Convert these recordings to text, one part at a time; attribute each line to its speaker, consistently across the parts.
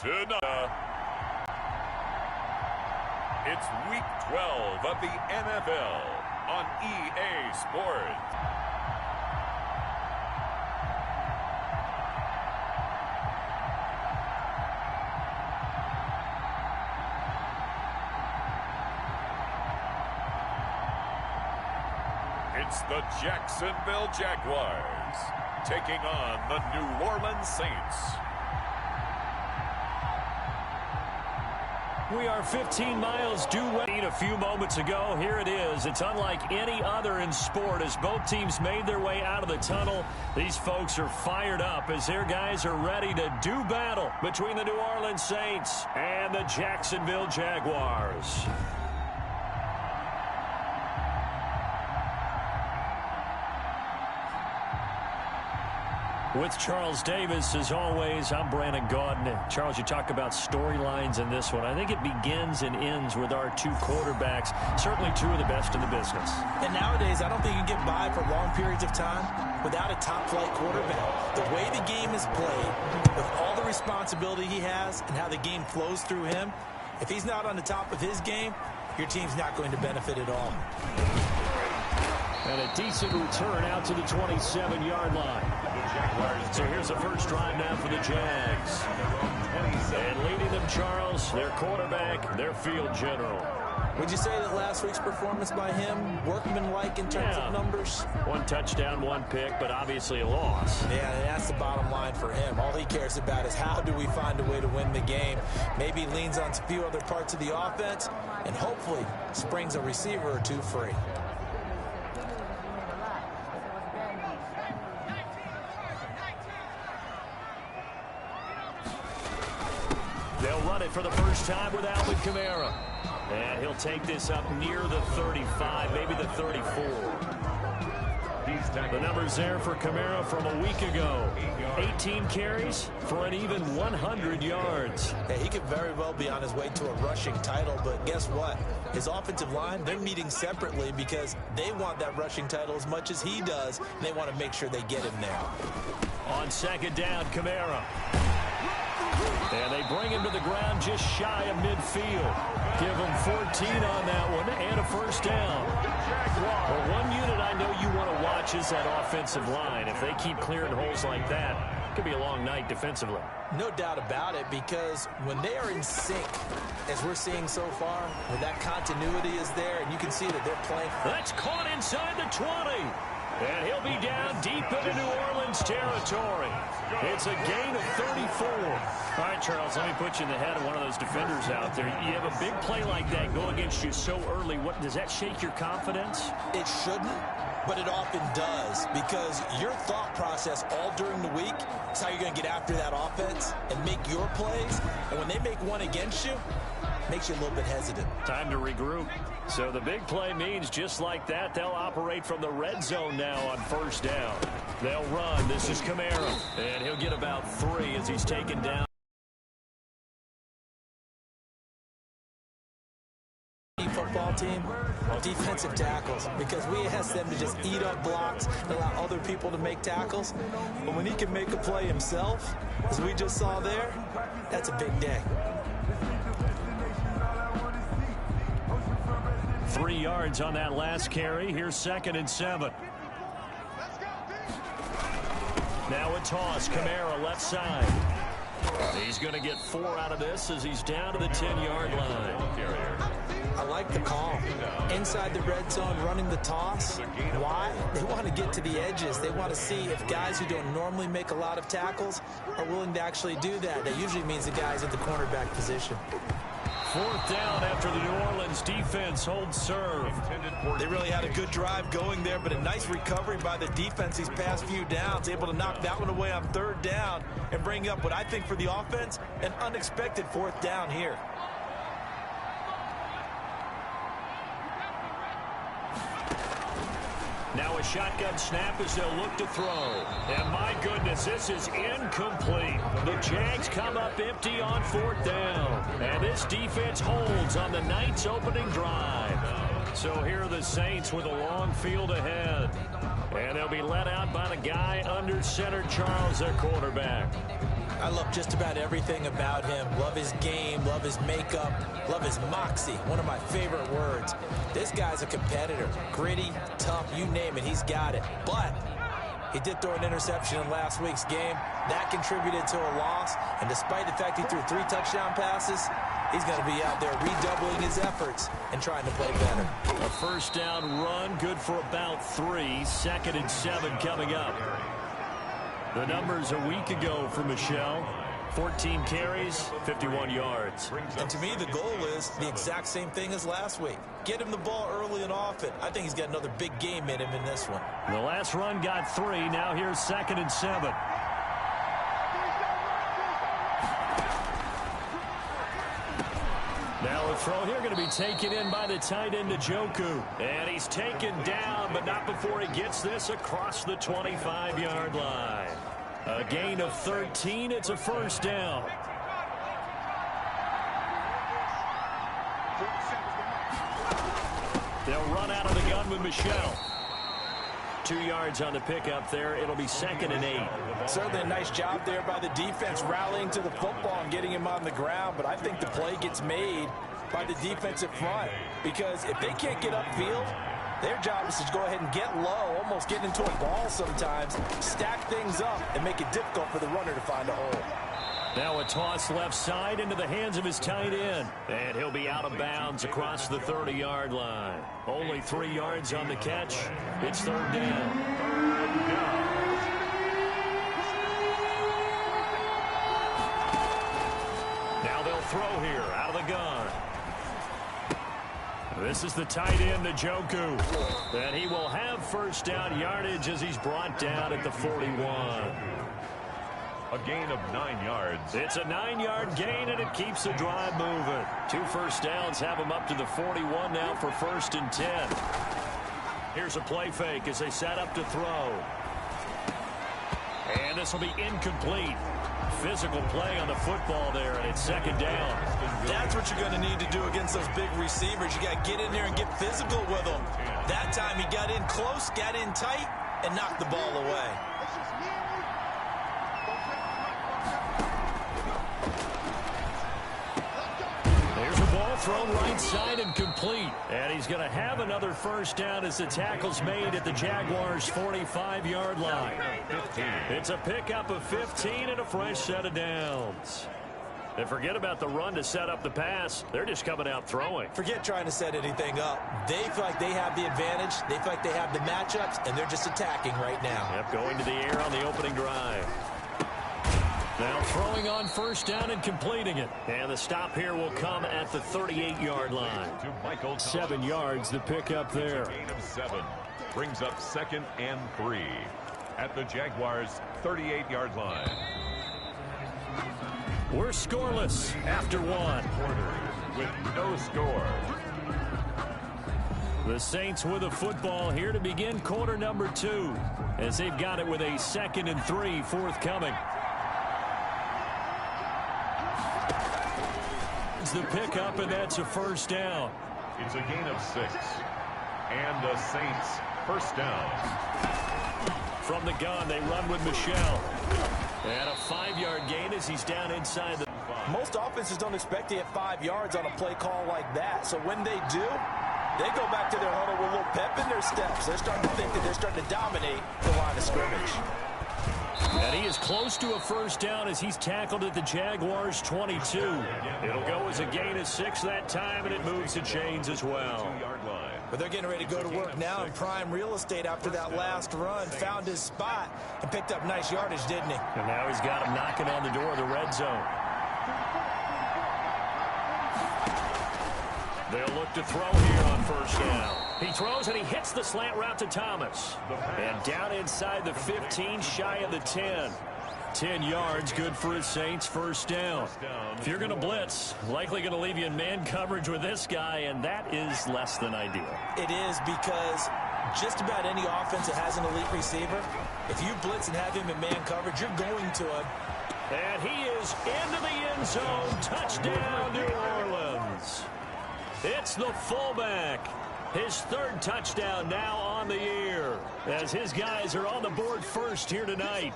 Speaker 1: tonight. It's Week 12 of the NFL on EA Sports. It's the Jacksonville Jaguars taking on the New Orleans Saints.
Speaker 2: We are 15 miles due west. A few moments ago, here it is. It's unlike any other in sport as both teams made their way out of the tunnel. These folks are fired up as their guys are ready to do battle between the New Orleans Saints and the Jacksonville Jaguars. With Charles Davis, as always, I'm Brandon Gaudin. Charles, you talk about storylines in this one. I think it begins and ends with our two quarterbacks, certainly two of the best in the business.
Speaker 3: And nowadays, I don't think you can get by for long periods of time without a top-flight quarterback. The way the game is played, with all the responsibility he has and how the game flows through him, if he's not on the top of his game, your team's not going to benefit at all.
Speaker 2: And a decent return out to the 27-yard line. So here's the first drive now for the Jags. And leading them, Charles, their quarterback, their field general.
Speaker 3: Would you say that last week's performance by him, workmanlike in terms of numbers?
Speaker 2: One touchdown, one pick, but obviously a loss.
Speaker 3: Yeah, and that's the bottom line for him. All he cares about is how do we find a way to win the game. Maybe leans on a few other parts of the offense, and hopefully springs a receiver or two free.
Speaker 2: They'll run it for the first time with Alvin Kamara. And he'll take this up near the 35, maybe the 34. The numbers there for Kamara from a week ago. 18 carries for an even 100 yards.
Speaker 3: Yeah, he could very well be on his way to a rushing title, but guess what? His offensive line, they're meeting separately because they want that rushing title as much as he does, and they want to make sure they get him there.
Speaker 2: On second down, Kamara. And they bring him to the ground just shy of midfield. Give him 14 on that one and a first down. Well, one unit I know you want to watch is that offensive line. If they keep clearing holes like that, it could be a long night defensively.
Speaker 3: No doubt about it, because when they are in sync, as we're seeing so far, where that continuity is there, and you can see that they're playing.
Speaker 2: That's caught inside the 20. And he'll be down deep into New Orleans territory. It's a gain of 34. All right, Charles, let me put you in the head of one of those defenders out there. You have a big play like that go against you so early. What does that shake your confidence?
Speaker 3: It shouldn't, but it often does, because your thought process all during the week is how you're going to get after that offense and make your plays. And when they make one against you, it makes you a little bit hesitant.
Speaker 2: Time to regroup. So the big play means just like that, they'll operate from the red zone now on first down. They'll run. This is Kamara. And he'll get about 3 as he's taken down.
Speaker 3: Football team, defensive tackles, because we ask them to just eat up blocks and allow other people to make tackles. But when he can make a play himself, as we just saw there, that's a big day.
Speaker 2: 3 yards on that last carry. Here's 2nd and 7. Now a toss. Kamara left side. He's going to get 4 out of this as he's down to the 10-yard line.
Speaker 3: I like the call. Inside the red zone, running the toss. Why? They want to get to the edges. They want to see if guys who don't normally make a lot of tackles are willing to actually do that. That usually means the guys at the cornerback position.
Speaker 2: 4th down after the New Orleans defense holds serve.
Speaker 3: They really had a good drive going there, but a nice recovery by the defense these past few downs, able to knock that one away on 3rd down and bring up what I think for the offense, an unexpected 4th down here.
Speaker 2: Now a shotgun snap as they'll look to throw. And my goodness, this is incomplete. The Jags come up empty on 4th down. And this defense holds on the night's opening drive. So here are the Saints with a long field ahead. And they'll be led out by the guy under center, Charles, their quarterback.
Speaker 3: I love just about everything about him. Love his game, love his makeup, love his moxie. One of my favorite words. This guy's a competitor. Gritty, tough, you name it, he's got it. But he did throw an interception in last week's game. That contributed to a loss. And despite the fact he threw 3 touchdown passes, he's going to be out there redoubling his efforts and trying to play better.
Speaker 2: A first down run, good for about 3. 2nd and 7 coming up. The numbers a week ago for Michelle. 14 carries, 51 yards.
Speaker 3: And to me, the goal is the exact same thing as last week. Get him the ball early and often. I think he's got another big game in him in this one.
Speaker 2: The last run got 3. Now here's 2nd and 7. Now a throw here going to be taken in by the tight end, Njoku. And he's taken down, but not before he gets this across the 25-yard line. A gain of 13. It's a first down. They'll run out of the gun with Michelle. 2 yards on the pickup there. It'll be 2nd and 8.
Speaker 3: Certainly a nice job there by the defense rallying to the football and getting him on the ground. But I think the play gets made by the defensive front. Because if they can't get upfield, their job is to go ahead and get low, almost get into a ball sometimes, stack things up, and make it difficult for the runner to find a hole.
Speaker 2: Now a toss left side into the hands of his tight end. And he'll be out of bounds across the 30-yard line. Only 3 yards on the catch. It's 3rd down. Now they'll throw here out of the gun. This is the tight end, Njoku. And he will have first down yardage as he's brought down at the 41.
Speaker 1: A gain of 9 yards.
Speaker 2: It's a 9-yard gain, and it keeps the drive moving. 2 first downs have him up to the 41 now for 1st and 10. Here's a play fake as they set up to throw. And this will be incomplete. Physical play on the football there, and it's 2nd down.
Speaker 3: That's what you're going to need to do against those big receivers. You got to get in there and get physical with them. That time he got in close, got in tight, and knocked the ball away.
Speaker 2: Thrown right side and complete. And he's going to have another first down as the tackle's made at the Jaguars' 45-yard line. It's a pickup of 15 and a fresh set of downs. And forget about the run to set up the pass. They're just coming out throwing.
Speaker 3: Forget trying to set anything up. They feel like they have the advantage. They feel like they have the matchups, and they're just attacking right now.
Speaker 2: Yep, going to the air on the opening drive. Now throwing on first down and completing it. And the stop here will come at the 38-yard line. 7 yards, the pickup there.
Speaker 1: Gain of 7. Brings up 2nd and 3 at the Jaguars' 38-yard line.
Speaker 2: We're scoreless after 1.
Speaker 1: With no score.
Speaker 2: The Saints with a football here to begin quarter number 2. As they've got it with a 2nd and 3 forthcoming. The pickup, and that's a first down.
Speaker 1: It's a gain of 6. And the Saints first down.
Speaker 2: From the gun, they run with Michelle. And a 5-yard gain as he's down inside the...
Speaker 3: Most offenses don't expect to get 5 yards on a play call like that. So when they do, they go back to their huddle with a little pep in their steps. They're starting to think that they're starting to dominate the line of scrimmage.
Speaker 2: And he is close to a first down as he's tackled at the Jaguars' 22. It'll go as a gain of 6 that time, and it moves the chains as well.
Speaker 3: But they're getting ready to go to work now in prime real estate after that last run. Found his spot and picked up nice yardage, didn't he?
Speaker 2: And now he's got him knocking on the door of the red zone. They'll look to throw here on first down. He throws and he hits the slant route to Thomas. And down inside the 15, shy of the 10. 10 yards, good for his Saints, first down. If you're going to blitz, likely going to leave you in man coverage with this guy, and that is less than ideal.
Speaker 3: It is, because just about any offense that has an elite receiver, if you blitz and have him in man coverage, you're going to him.
Speaker 2: And he is into the end zone. Touchdown, New Orleans. It's the fullback. His third touchdown now on the year, as his guys are on the board first here tonight.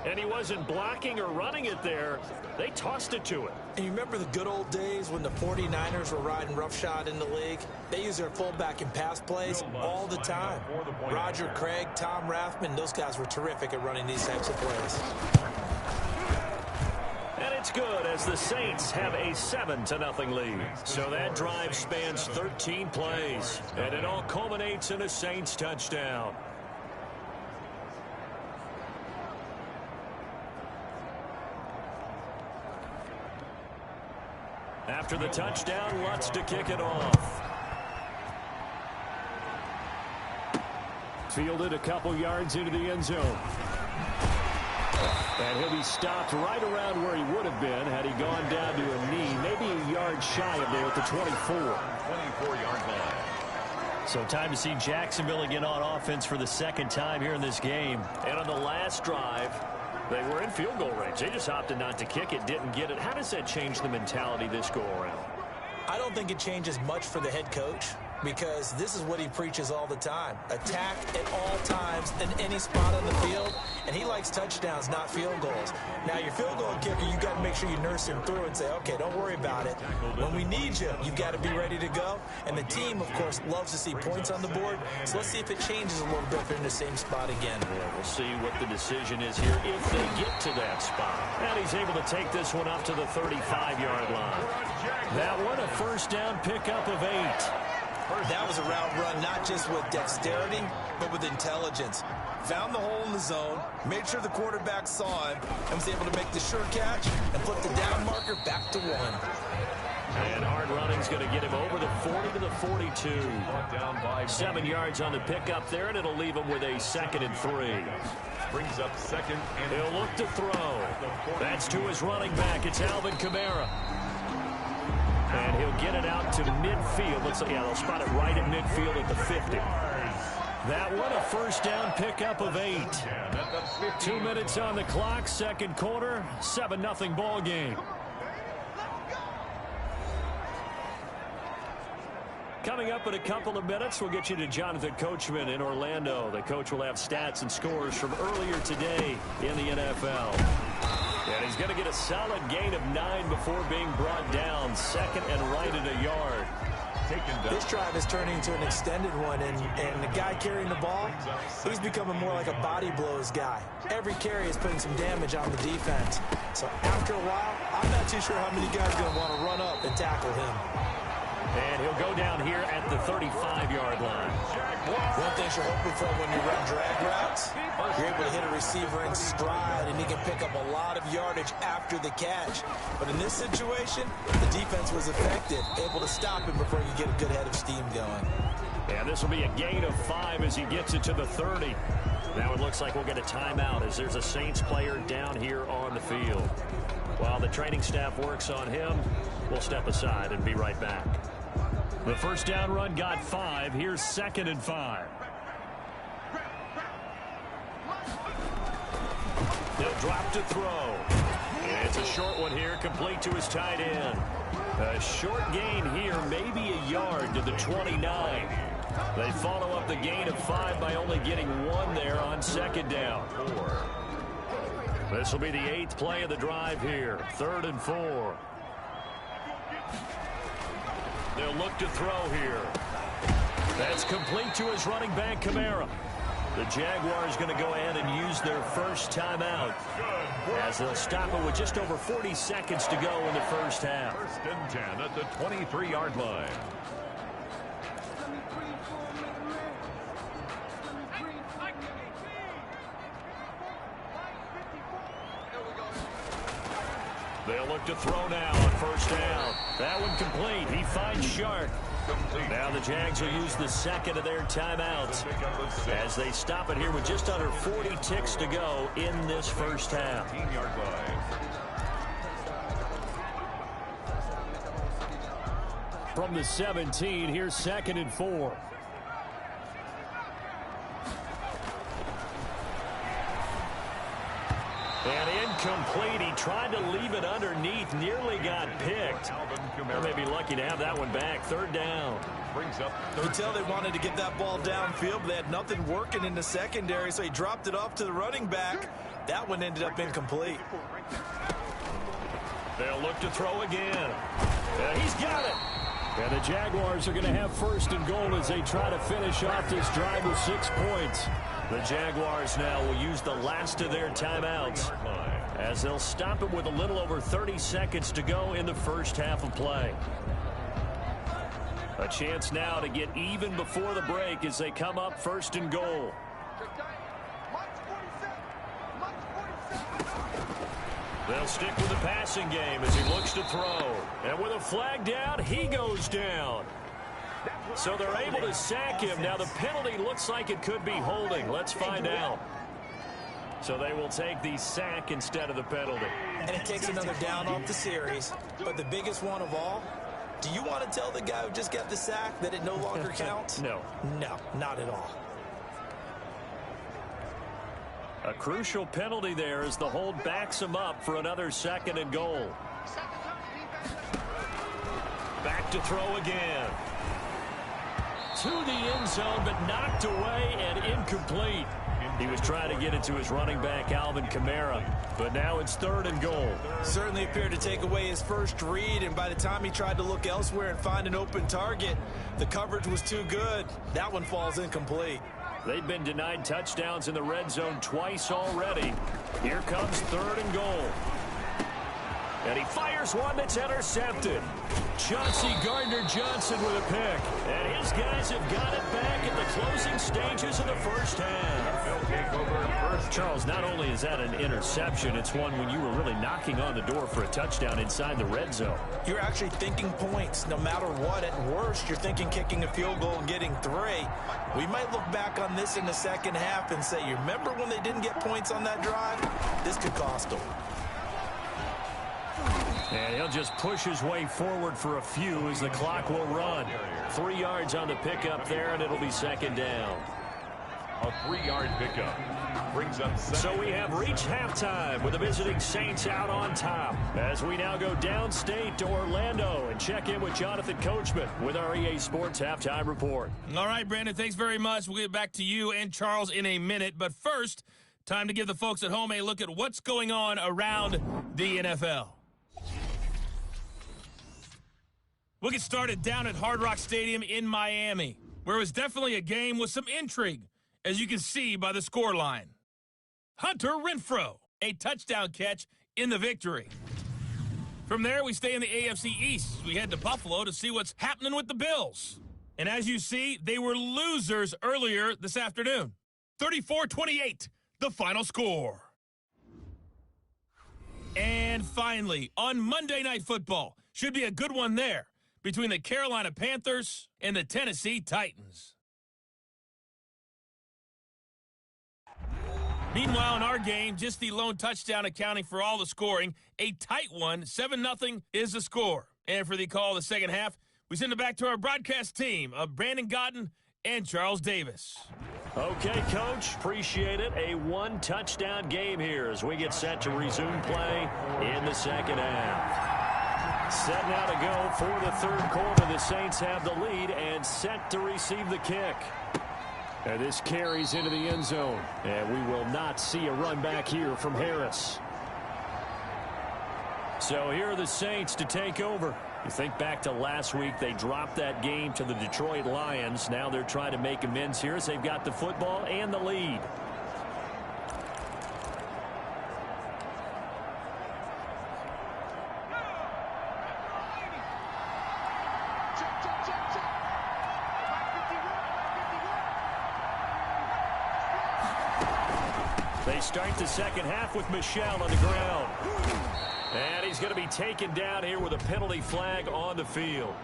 Speaker 2: And he wasn't blocking or running it there. They tossed it to him.
Speaker 3: And you remember the good old days when the 49ers were riding roughshod in the league? They use their fullback in pass plays all the time. Roger Craig, Tom Rathman, those guys were terrific at running these types of plays.
Speaker 2: And it's good as the Saints have a 7-0 lead. So that drive spans 13 plays, and it all culminates in a Saints touchdown. After the touchdown, Lutz to kick it off. Fielded a couple yards into the end zone. And he'll be stopped right around where he would have been had he gone down to a knee, maybe a yard shy of there at the 24.
Speaker 1: 24-yard line.
Speaker 2: So time to see Jacksonville again on offense for the second time here in this game. And on the last drive, they were in field goal range. They just opted not to kick it, didn't get it. How does that change the mentality this go around?
Speaker 3: I don't think it changes much for the head coach, because this is what he preaches all the time. Attack at all times in any spot on the field, and he likes touchdowns, not field goals. Now, your field goal kicker, you got to make sure you nurse him through and say, okay, don't worry about it. When we need you, you've got to be ready to go. And the team, of course, loves to see points on the board, so let's see if it changes a little bit if they're in the same spot again.
Speaker 2: Yeah, we'll see what the decision is here if they get to that spot. And he's able to take this one up to the 35-yard line. That one, a first down pickup of 8.
Speaker 3: That was a route run not just with dexterity, but with intelligence. Found the hole in the zone, made sure the quarterback saw him, and was able to make the sure catch and flip the down marker back to 1.
Speaker 2: And hard running's going to get him over the 40 to the 42. 7 yards on the pickup there, and it'll leave him with a 2nd and 3.
Speaker 1: Brings up 2nd, and
Speaker 2: he'll look to throw. That's to his running back. It's Alvin Kamara. And he'll get it out to midfield. Looks like, yeah, they'll spot it right at midfield at the 50. That one, a first down pickup of 8. 2 minutes on the clock, second quarter, 7-0 ball game. Coming up in a couple of minutes, we'll get you to Jonathan Coachman in Orlando. The coach will have stats and scores from earlier today in the NFL. And he's going to get a solid gain of 9 before being brought down. 2nd and right at a yard.
Speaker 3: This drive is turning into an extended one, and the guy carrying the ball, he's becoming more like a body blows guy. Every carry is putting some damage on the defense. So after a while, I'm not too sure how many guys are going to want to run up and tackle him.
Speaker 2: And he'll go down here at the 35-yard line.
Speaker 3: One thing you're hoping for when you run drag routes, you're able to hit a receiver in stride, and he can pick up a lot of yardage after the catch. But in this situation, the defense was effective, able to stop him before you get a good head of steam going.
Speaker 2: And this will be a gain of 5 as he gets it to the 30. Now it looks like we'll get a timeout as there's a Saints player down here on the field. While the training staff works on him, we'll step aside and be right back. The first down run got 5. Here's 2nd and 5. He'll drop to throw. It's a short one here, complete to his tight end. A short gain here, maybe a yard to the 29. They follow up the gain of 5 by only getting 1 there on 2nd down. This will be the 8th play of the drive here. 3rd and 4. They'll look to throw here. That's complete to his running back, Kamara. The Jaguars going to go ahead and use their first timeout as they'll stop it with just over 40 seconds to go in the first half.
Speaker 1: 1st and 10 at the 23-yard line.
Speaker 2: They'll look to throw now on 1st down. That one complete. He finds Shark. Now the Jags will use the 2nd of their timeouts as they stop it here with just under 40 ticks to go in this first half.
Speaker 1: 15-yard line.
Speaker 2: From the 17, here's 2nd and 4. And Incomplete. He tried to leave it underneath. Nearly got picked. They may be lucky to have that one back. Third down.
Speaker 1: Brings up
Speaker 3: You could tell they wanted to get that ball downfield, but they had nothing working in the secondary, so he dropped it off to the running back. That one ended up incomplete.
Speaker 2: They'll look to throw again. He's got it. And the Jaguars are going to have first and goal as they try to finish off this drive with 6 points. The Jaguars now will use the last of their timeouts as they'll stop it with a little over 30 seconds to go in the first half of play. A chance now to get even before the break as they come up first and goal. They'll stick with the passing game as he looks to throw. And with a flag down, he goes down. So they're able to sack him. Now the penalty looks like it could be holding. Let's find out. So they will take the sack instead of the penalty.
Speaker 3: And it takes another down off the series. But the biggest one of all, do you want to tell the guy who just got the sack that it no longer counts?
Speaker 2: No.
Speaker 3: No, not at all.
Speaker 2: A crucial penalty there as the hold backs him up for another second and goal. Back to throw again. To the end zone, but knocked away and incomplete. He was trying to get it to his running back, Alvin Kamara, but now it's third and goal.
Speaker 3: Certainly appeared to take away his first read, and by the time he tried to look elsewhere and find an open target, the coverage was too good. That one falls incomplete.
Speaker 2: They've been denied touchdowns in the red zone twice already. Here comes third and goal. And he fires one that's intercepted. Chauncey Gardner-Johnson with a pick. And his guys have got it back at the closing stages of the first half. Charles, not only is that an interception, it's one when you were really knocking on the door for a touchdown inside the red zone.
Speaker 3: You're actually thinking points no matter what. At worst, you're thinking kicking a field goal and getting 3. We might look back on this in the second half and say, you remember when they didn't get points on that drive? This could cost them.
Speaker 2: And he'll just push his way forward for a few as the clock will run. 3 yards on the pickup there, and it'll be second down.
Speaker 1: A 3-yard pickup. Brings up second.
Speaker 2: So we have reached halftime with the visiting Saints out on top. As we now go downstate to Orlando and check in with Jonathan Coachman with our EA Sports Halftime Report.
Speaker 4: All right, Brandon, thanks very much. We'll get back to you and Charles in a minute. But first, time to give the folks at home a look at what's going on around the NFL. We'll get started down at Hard Rock Stadium in Miami, where it was definitely a game with some intrigue, as you can see by the scoreline. Hunter Renfrow, a touchdown catch in the victory. From there, we stay in the AFC East. We head to Buffalo to see what's happening with the Bills. And as you see, they were losers earlier this afternoon. 34-28, the final score. And finally, on Monday Night Football, should be a good one there, between the Carolina Panthers and the Tennessee Titans. Meanwhile, in our game, just the lone touchdown accounting for all the scoring. A tight one, 7-0 is the score. And for the call of the second half, we send it back to our broadcast team of Brandon Godden and Charles Davis.
Speaker 2: Okay, Coach, appreciate it. A 1-touchdown game here as we get set to resume play in the second half. Set now to go for the third quarter. The Saints have the lead and set to receive the kick. And this carries into the end zone. And we will not see a run back here from Harris. So here are the Saints to take over. You think back to last week, they dropped that game to the Detroit Lions. Now they're trying to make amends here as they've got the football and the lead. They start the second half with Michel on the ground. And he's going to be taken down here with a penalty flag on the field.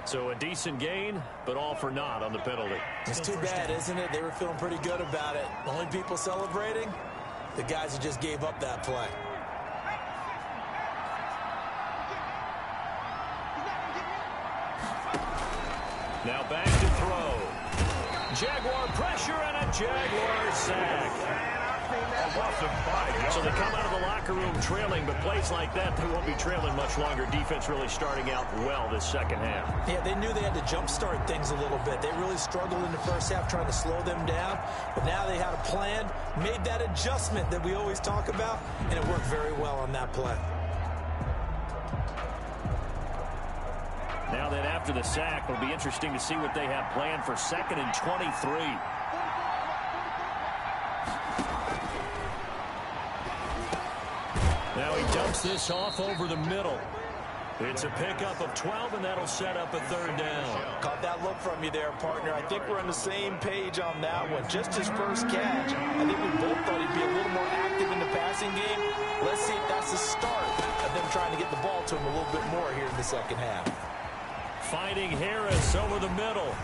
Speaker 2: So a decent gain, but all for naught on the penalty.
Speaker 3: It's too bad, isn't it? They were feeling pretty good about it. The only people celebrating, the guys who just gave up that play. Now back to throw.
Speaker 2: Jaguar pressure and a Jaguar sack. So they come out of the locker room trailing, but plays like that, they won't be trailing much longer. Defense really starting out well this second half.
Speaker 3: Yeah, they knew they had to jumpstart things a little bit. They really struggled in the first half trying to slow them down, but now they had a plan, made that adjustment that we always talk about, and it worked very well on that play.
Speaker 2: Now then, after the sack, it'll be interesting to see what they have planned for 2nd and 23. Now he dumps this off over the middle. It's a pickup of 12, and that'll set up a 3rd down.
Speaker 3: Caught that look from you there, partner. I think we're on the same page on that one. Just his first catch. I think we both thought he'd be a little more active in the passing game. Let's see if that's the start of them trying to get the ball to him a little bit more here in the second half.
Speaker 2: Finding Harris over the middle.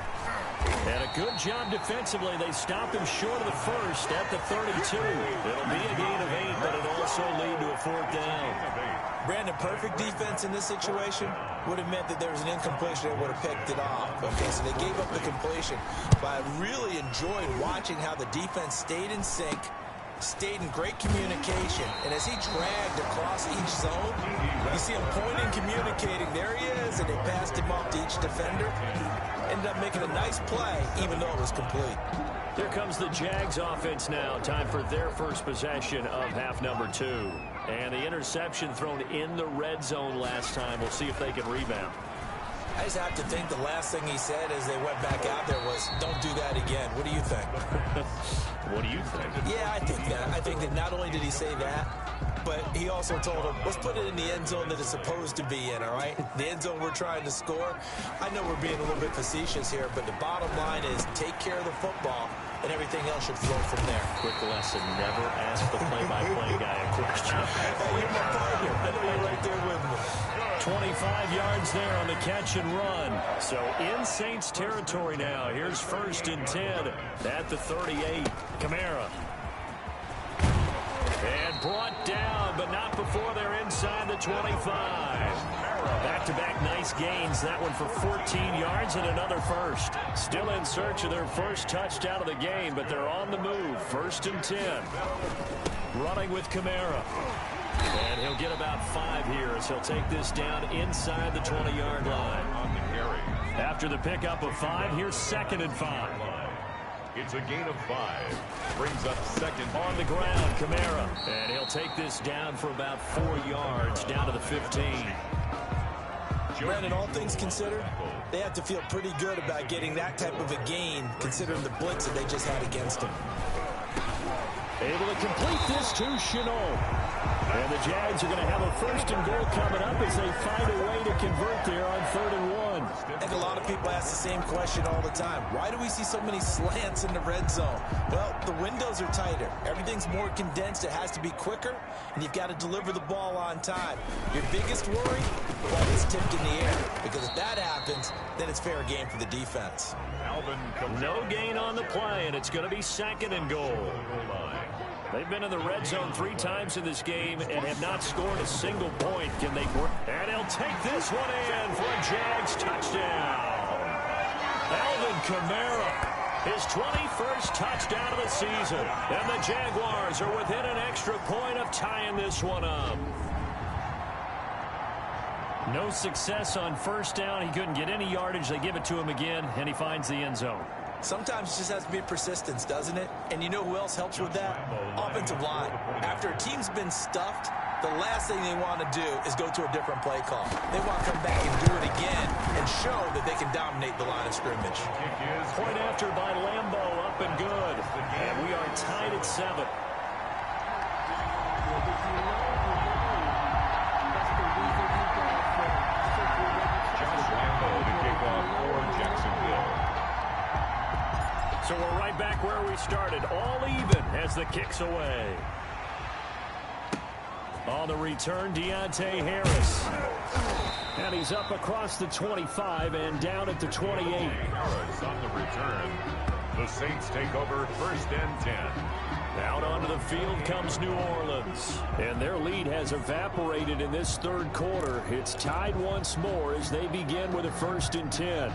Speaker 2: And a good job defensively. They stop him short of the first at the 32. It'll be a gain of 8, but it'll also lead to a 4th down.
Speaker 3: Brandon, perfect defense in this situation would have meant that there was an incompletion that would have picked it off. Okay, so they gave up the completion. But I really enjoyed watching how the defense stayed in sync, stayed in great communication, and as he dragged across each zone, you see him pointing, communicating. There he is, and they passed him off to each defender. Ended up making a nice play, even though it was complete.
Speaker 2: Here comes the Jags offense now. Time for their first possession of half number 2. And the interception thrown in the red zone last time. We'll see if they can rebound.
Speaker 3: I just have to think the last thing he said as they went back out there was, don't do that again. What do you think?
Speaker 2: What do you think?
Speaker 3: Yeah, I think that. I think that not only did he say that, but he also told him, let's put it in the end zone that it's supposed to be in, all right? The end zone we're trying to score. I know we're being a little bit facetious here, but the bottom line is take care of the football, and everything else should flow from there.
Speaker 2: Quick lesson, never ask the play-by-play guy a question.
Speaker 3: Hey, you're my partner. I know you're right there with me.
Speaker 2: 25 yards there on the catch and run. So in Saints territory now. Here's 1st and 10 at the 38. Kamara. And brought down, but not before they're inside the 25. Back-to-back nice gains. That one for 14 yards and another first. Still in search of their first touchdown of the game, but they're on the move. 1st and 10. Running with Kamara. And he'll get about 5 here as he'll take this down inside the 20-yard line. After the pickup of 5, here's 2nd and 5.
Speaker 1: It's a gain of 5. Brings up 2nd.
Speaker 2: On the ground, Kamara. And he'll take this down for about 4 yards, down to the 15.
Speaker 3: Brandon, all things considered, they have to feel pretty good about getting that type of a gain, considering the blitz that they just had against them.
Speaker 2: Able to complete this to Chenault. And the Jags are going to have a 1st and goal coming up as they find a way to convert there on 3rd and 1.
Speaker 3: I think a lot of people ask the same question all the time. Why do we see so many slants in the red zone? Well, the windows are tighter. Everything's more condensed. It has to be quicker, and you've got to deliver the ball on time. Your biggest worry? The ball gets tipped in the air, because if that happens, then it's fair game for the defense.
Speaker 2: No gain on the play, and it's going to be 2nd and goal. They've been in the red zone 3 times in this game and have not scored a single point. Can they? And he'll take this one in for a Jags touchdown. Alvin Kamara, his 21st touchdown of the season. And the Jaguars are within an extra point of tying this one up. No success on 1st down. He couldn't get any yardage. They give it to him again, and he finds the end zone.
Speaker 3: Sometimes it just has to be persistence, doesn't it? And you know who else helps with that? Offensive line. After a team's been stuffed, the last thing they want to do is go to a different play call. They want to come back and do it again and show that they can dominate the line of scrimmage.
Speaker 2: Point after by Lambo, up and good. And we are tied at 7. So we're right back where we started, all even as the kick's away. On the return, Deontay Harris. And he's up across the 25 and down at the 28.
Speaker 1: Harris on the return. The Saints take over 1st and 10.
Speaker 2: Out onto the field comes New Orleans. And their lead has evaporated in this 3rd quarter. It's tied once more as they begin with a 1st and 10.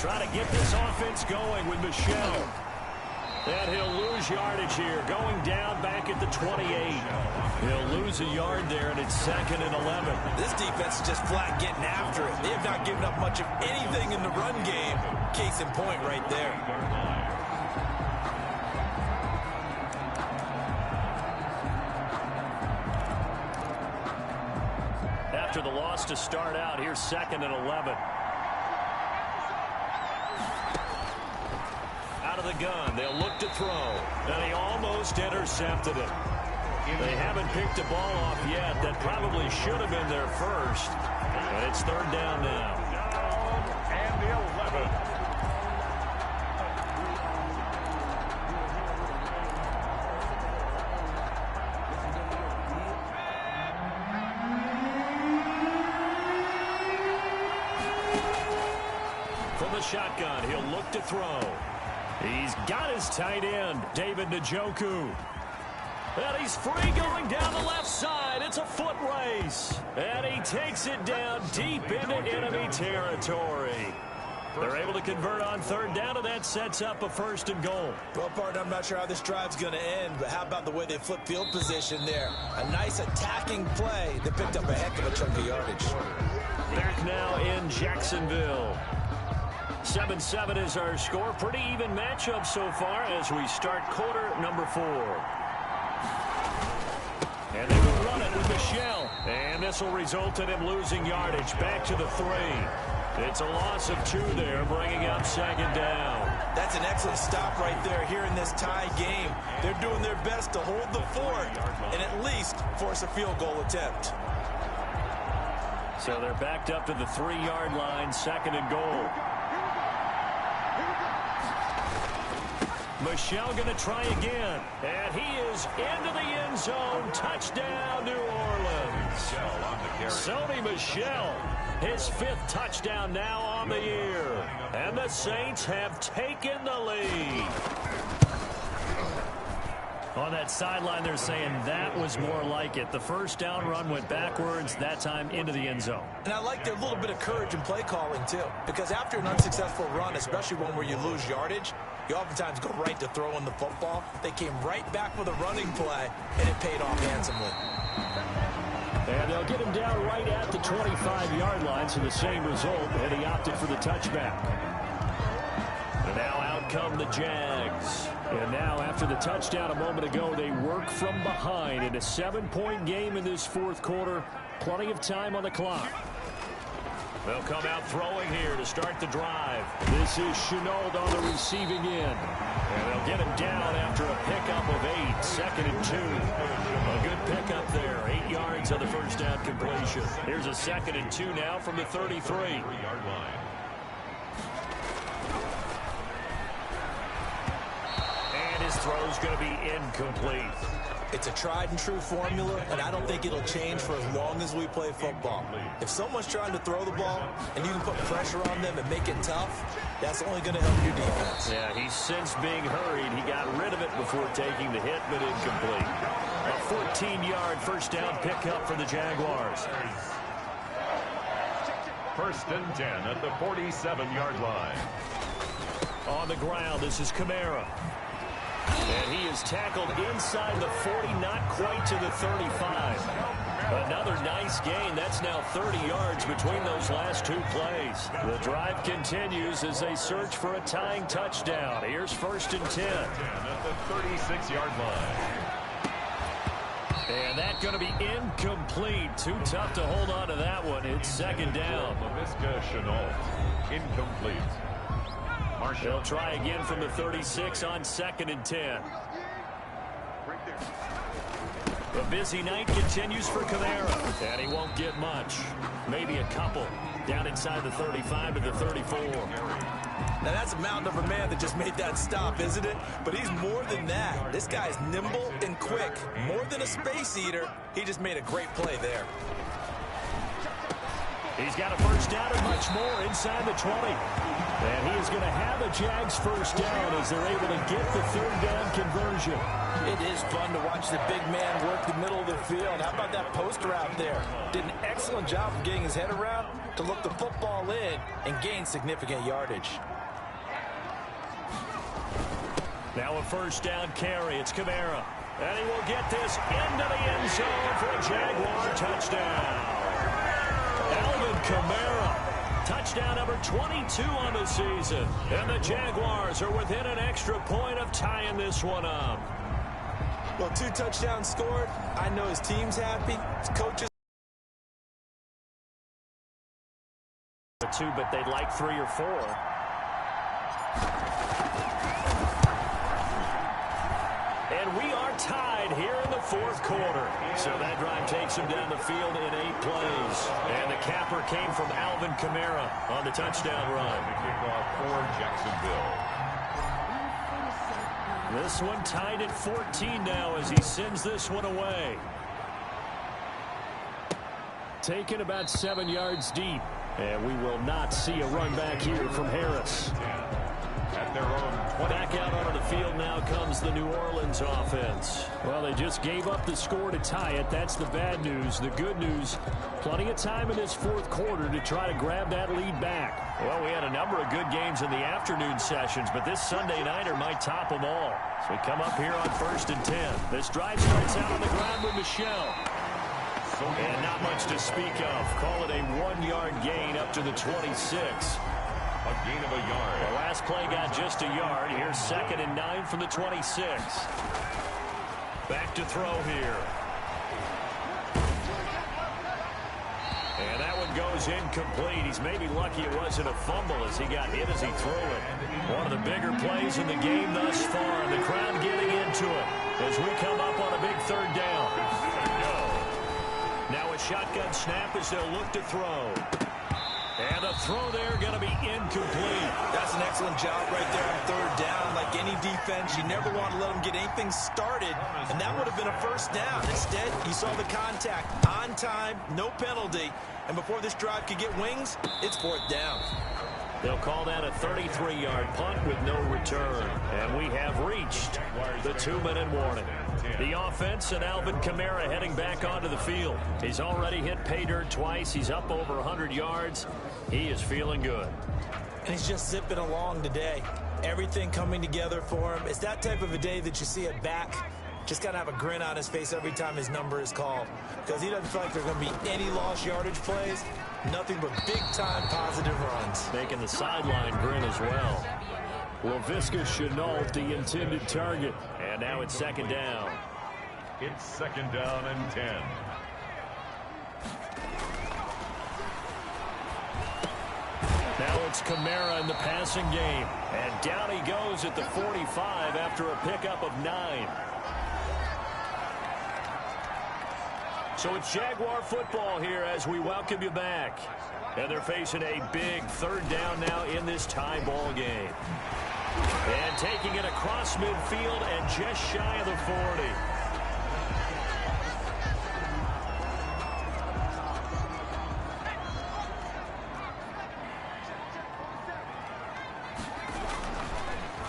Speaker 2: try to get this offense going with Michel. And he'll lose yardage here, going down back at the 28. He'll lose a yard there, and it's 2nd and 11.
Speaker 3: This defense is just flat getting after it. They have not given up much of anything in the run game. Case in point right there.
Speaker 2: After the loss to start out, here's 2nd and 11. Out of the gun, they'll look to throw, and he almost intercepted it. They haven't picked the ball off yet. That probably should have been their first, but it's 3rd down now.
Speaker 1: And the 11.
Speaker 2: From the shotgun, he'll look to throw. He's got his tight end, David Njoku. And he's free going down the left side. It's a foot race. And he takes it down deep into enemy territory. They're able to convert on 3rd down, and that sets up a 1st and goal.
Speaker 3: Well, partner, I'm not sure how this drive's going to end, but how about the way they flip field position there? A nice attacking play that picked up a heck of a chunk of yardage.
Speaker 2: Back now in Jacksonville. 7-7 is our score. Pretty even matchup so far as we start quarter number 4. And they will run it with Michel. And this will result in him losing yardage. Back to the 3. It's a loss of 2 there, bringing up 2nd down.
Speaker 3: That's an excellent stop right there here in this tie game. They're doing their best to hold the fort and at least force a field goal attempt.
Speaker 2: So they're backed up to the 3-yard line, 2nd and goal. Michel going to try again. And he is into the end zone. Touchdown, New Orleans. Sony Michel, his 5th touchdown now on the year. And the Saints have taken the lead. On that sideline, they're saying that was more like it. The first down run went backwards, that time into the end zone.
Speaker 3: And I like their little bit of courage in play calling, too. Because after an unsuccessful run, especially one where you lose yardage, you oftentimes go right to throwing the football. They came right back with a running play, and it paid off handsomely.
Speaker 2: And they'll get him down right at the 25-yard line, so the same result, and he opted for the touchback. And now out come the Jags. And now after the touchdown a moment ago, they work from behind in a 7-point game in this 4th quarter. Plenty of time on the clock. They'll come out throwing here to start the drive. This is Chenault on the receiving end. And they'll get him down after a pickup of 8, 2nd and 2. A good pickup there, 8 yards on the first down completion. Here's a 2nd and 2 now from the 33. And his throw's going to be incomplete.
Speaker 3: It's a tried-and-true formula, and I don't think it'll change for as long as we play football. If someone's trying to throw the ball and you can put pressure on them and make it tough, that's only going to help your defense.
Speaker 2: Yeah, he's since being hurried. He got rid of it before taking the hit, but incomplete. A 14-yard first down pickup for the Jaguars.
Speaker 1: 1st and 10 at the 47-yard line.
Speaker 2: On the ground, this is Kamara. And he is tackled inside the 40, not quite to the 35. Another nice gain. That's now 30 yards between those last 2 plays. The drive continues as they search for a tying touchdown. Here's 1st and 10.
Speaker 1: At the 36-yard line.
Speaker 2: And that's going to be incomplete. Too tough to hold on to that one. It's 2nd down.
Speaker 1: LaVisca Chenault, incomplete.
Speaker 2: They'll try again from the 36 on 2nd and 10. The busy night continues for Kamara, and he won't get much. Maybe a couple down inside the 35 to the 34.
Speaker 3: Now that's a mountain of a man that just made that stop, isn't it? But he's more than that. This guy's nimble and quick. More than a space eater, he just made a great play there.
Speaker 2: He's got a first down and much more inside the 20. And he is going to have a Jags first down as they're able to get the 3rd down conversion.
Speaker 3: It is fun to watch the big man work the middle of the field. How about that post route there? Did an excellent job of getting his head around to look the football in and gain significant yardage.
Speaker 2: Now a first down carry. It's Kamara. And he will get this into the end zone for a Jaguar touchdown. Alvin Kamara, touchdown number 22 on the season. And the Jaguars are within an extra point of tying this one up.
Speaker 3: Well, 2 touchdowns scored. I know his team's happy. His coaches.
Speaker 2: 2, but they'd like 3 or 4. And we are tied here in the fourth quarter. So that drive takes him down the field in 8 plays. And the capper came from Alvin Kamara on the touchdown run.
Speaker 1: The kickoff for Jacksonville.
Speaker 2: This one tied at 14 now as he sends this one away. Taken about 7 yards deep. And we will not see a run back here from Harris.
Speaker 1: At their own 20.
Speaker 2: Back out onto the field now comes the New Orleans offense. Well, they just gave up the score to tie it. That's the bad news. The good news, plenty of time in this fourth quarter to try to grab that lead back. Well, we had a number of good games in the afternoon sessions, but this Sunday nighter might top them all. So we come up here on 1st and 10. This drive starts out on the ground with Michelle. And not much to speak of. Call it a 1-yard gain up to the 26.
Speaker 1: A gain of a yard.
Speaker 2: The last play got just a yard. Here's 2nd and 9 from the 26. Back to throw here. And that one goes incomplete. He's maybe lucky it wasn't a fumble as he got hit as he threw it. One of the bigger plays in the game thus far. The crowd getting into it as we come up on a big 3rd down. Now a shotgun snap as they'll look to throw. And the throw there going to be incomplete.
Speaker 3: That's an excellent job right there on 3rd down. Like any defense, you never want to let them get anything started, and that would have been a 1st down. Instead, you saw the contact on time, no penalty, and before this drive could get wings, it's 4th down.
Speaker 2: They'll call that a 33-yard punt with no return. And we have reached the 2-minute warning. The offense and Alvin Kamara heading back onto the field. He's already hit pay dirt twice. He's up over 100 yards. He is feeling good.
Speaker 3: And he's just zipping along today. Everything coming together for him. It's that type of a day that you see it back. Just got to have a grin on his face every time his number is called. Because he doesn't feel like there's going to be any lost yardage plays. Nothing but big-time positive runs.
Speaker 2: Making the sideline grin as well. Laviska Shenault, the intended target. And now it's 2nd down.
Speaker 1: It's 2nd down and 10.
Speaker 2: Now it's Kamara in the passing game. And down he goes at the 45 after a pickup of 9. So it's Jaguar football here as we welcome you back. And they're facing a big 3rd down now in this tie ball game. And taking it across midfield and just shy of the 40.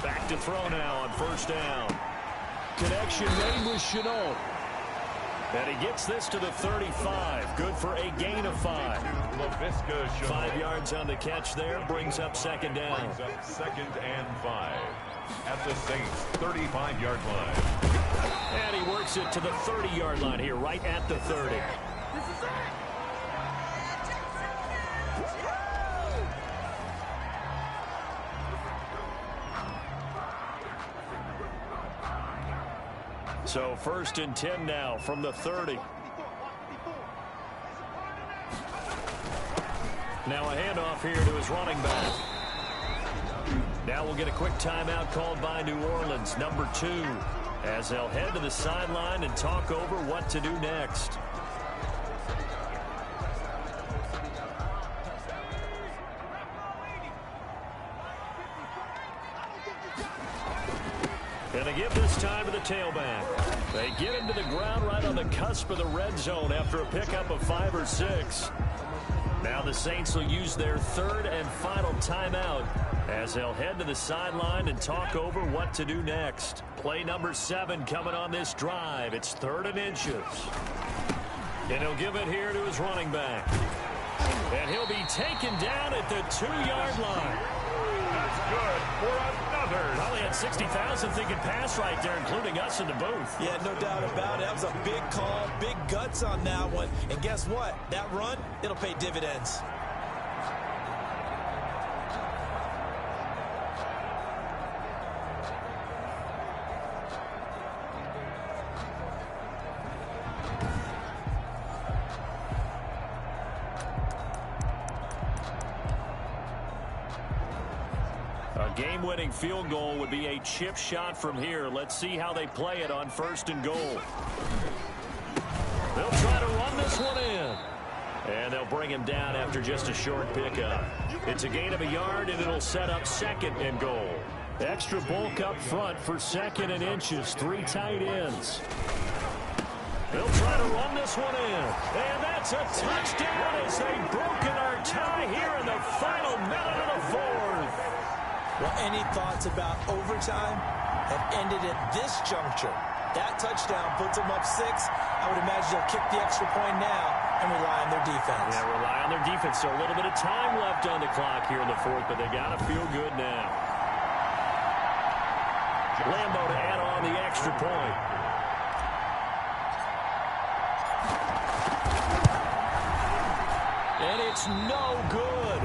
Speaker 2: Back to throw now on 1st down. Connection made with Shenault. And he gets this to the 35. Good for a gain of 5. 5 yards on the catch there. Brings up 2nd down.
Speaker 1: Brings up 2nd and 5. At the Saints' 35-yard line.
Speaker 2: And he works it to the 30-yard line here, right at the 30. So 1st and 10 now from the 30. Now a handoff here to his running back. Now we'll get a quick timeout called by New Orleans, number 2, as they'll head to the sideline and talk over what to do next. And they give this time to the tailback. They get him to the ground right on the cusp of the red zone after a pickup of 5 or 6. Now the Saints will use their 3rd and final timeout as they'll head to the sideline and talk over what to do next. Play number 7 coming on this drive. It's 3rd and inches. And he'll give it here to his running back. And he'll be taken down at the 2-yard line.
Speaker 1: That's good for another covered.
Speaker 2: Probably had 60,000 thinking pass right there, including us in the booth.
Speaker 3: Yeah, no doubt about it. That was a big call, big guts on that one. And guess what? That run, it'll pay dividends.
Speaker 2: A game-winning field goal would be a chip shot from here. Let's see how they play it on 1st and goal. They'll try to run this one in. And they'll bring him down after just a short pickup. It's a gain of a yard, and it'll set up 2nd and goal. Extra bulk up front for 2nd and inches. 3 tight ends. They'll try to run this one in. And that's a touchdown as they've broken our tie here in the final minute of the 4th.
Speaker 3: Well, any thoughts about overtime have ended at this juncture. That touchdown puts them up 6. I would imagine they'll kick the extra point now and rely on their defense.
Speaker 2: Yeah, rely on their defense. So a little bit of time left on the clock here in the 4th, but they got to feel good now. Lambo to add on the extra point. And it's no good.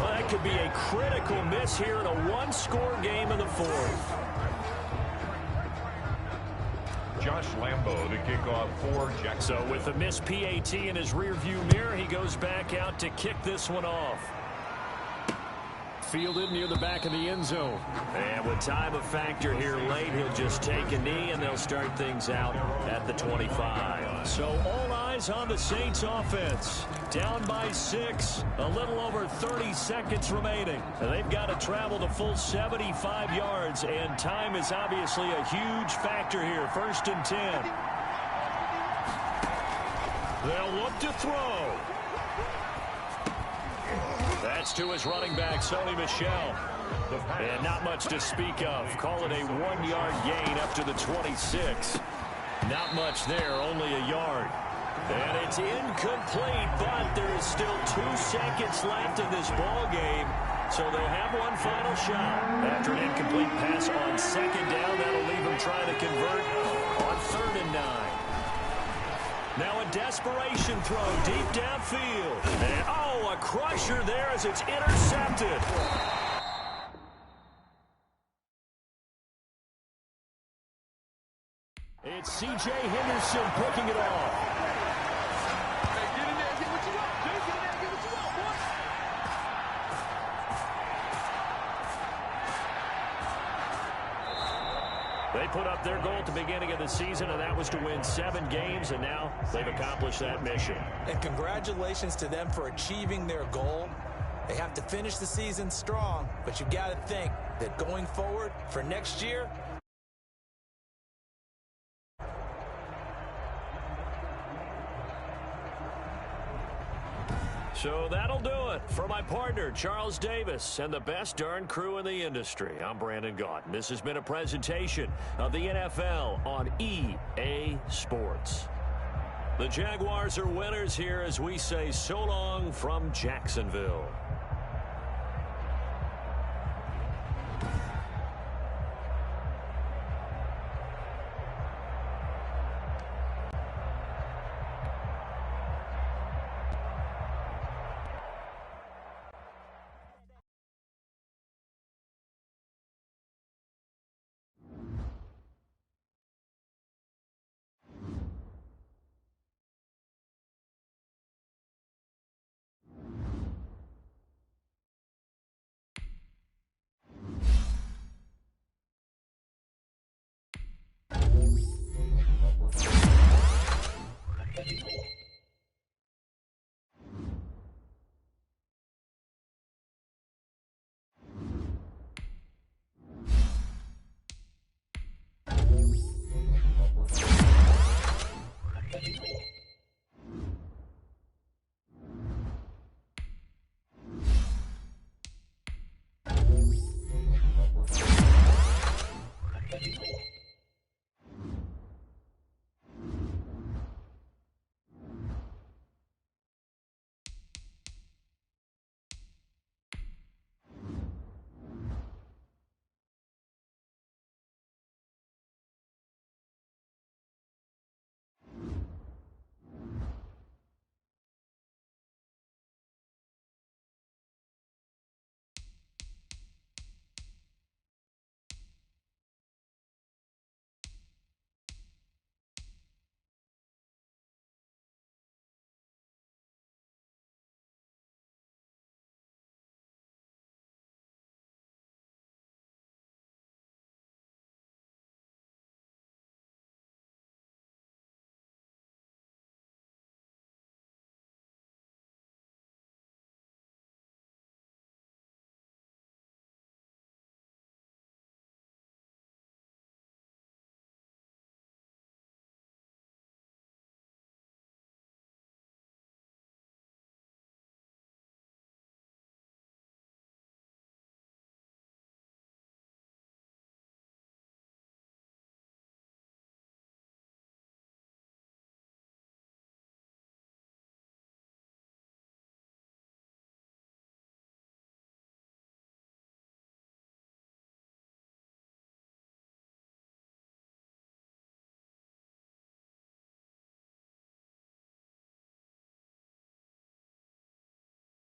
Speaker 2: Well, that could be a critical miss here in a one-score game in the 4th.
Speaker 1: Josh Lambo to kick off for Jags.
Speaker 2: So with a missed PAT in his rearview mirror, he goes back out to kick this one off. Fielded near the back of the end zone. And with time a factor here late, he'll just take a knee, and they'll start things out at the 25. So all eyes on the Saints offense. Down by 6, a little over 30 seconds remaining. And they've got to travel the full 75 yards, and time is obviously a huge factor here. 1st and 10. They'll look to throw. That's to his running back, Sony Michel. And not much to speak of. Call it a 1-yard gain up to the 26. Not much there, only a yard. And it's incomplete, but there is still 2 seconds left in this ball game. So they'll have one final shot. After an incomplete pass on 2nd down, that'll leave them trying to convert on 3rd and 9. Now a desperation throw deep downfield. And, oh, a crusher there as it's intercepted. It's C.J. Henderson picking it off.
Speaker 5: Hey, get in there, get what you want, dude. Get in there, get what you want, boy.
Speaker 2: They put up their goal at the beginning of the season, and that was to win 7 games, and now they've accomplished that mission.
Speaker 3: And congratulations to them for achieving their goal. They have to finish the season strong, but you got to think that going forward for next year,
Speaker 2: so that'll do it for my partner, Charles Davis, and the best darn crew in the industry. I'm Brandon Gaudin. This has been a presentation of the NFL on EA Sports. The Jaguars are winners here as we say so long from Jacksonville.